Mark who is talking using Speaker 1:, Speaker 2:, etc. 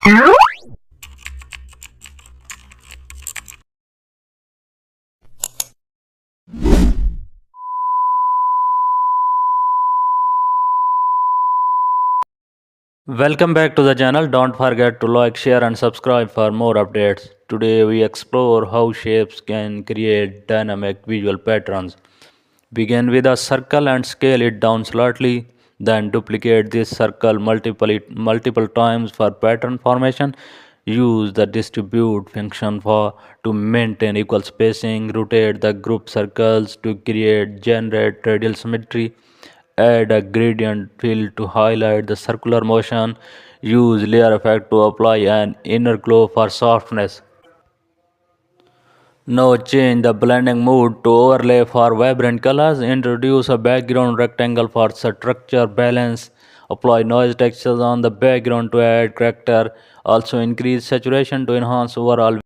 Speaker 1: Welcome back to the channel. Don't forget to like, share and subscribe for more updates. Today we explore how shapes can create dynamic visual patterns. Begin with a circle and scale it down slightly. Then duplicate this circle multiple times for pattern formation. Use the distribute function to maintain equal spacing. Rotate the group circles to generate radial symmetry. Add a gradient fill to highlight the circular motion. Use layer effect to apply an inner glow for softness. Now change the blending mode to overlay for vibrant colors. Introduce a background rectangle for structure balance. Apply noise textures on the background to add character. Also increase saturation to enhance overall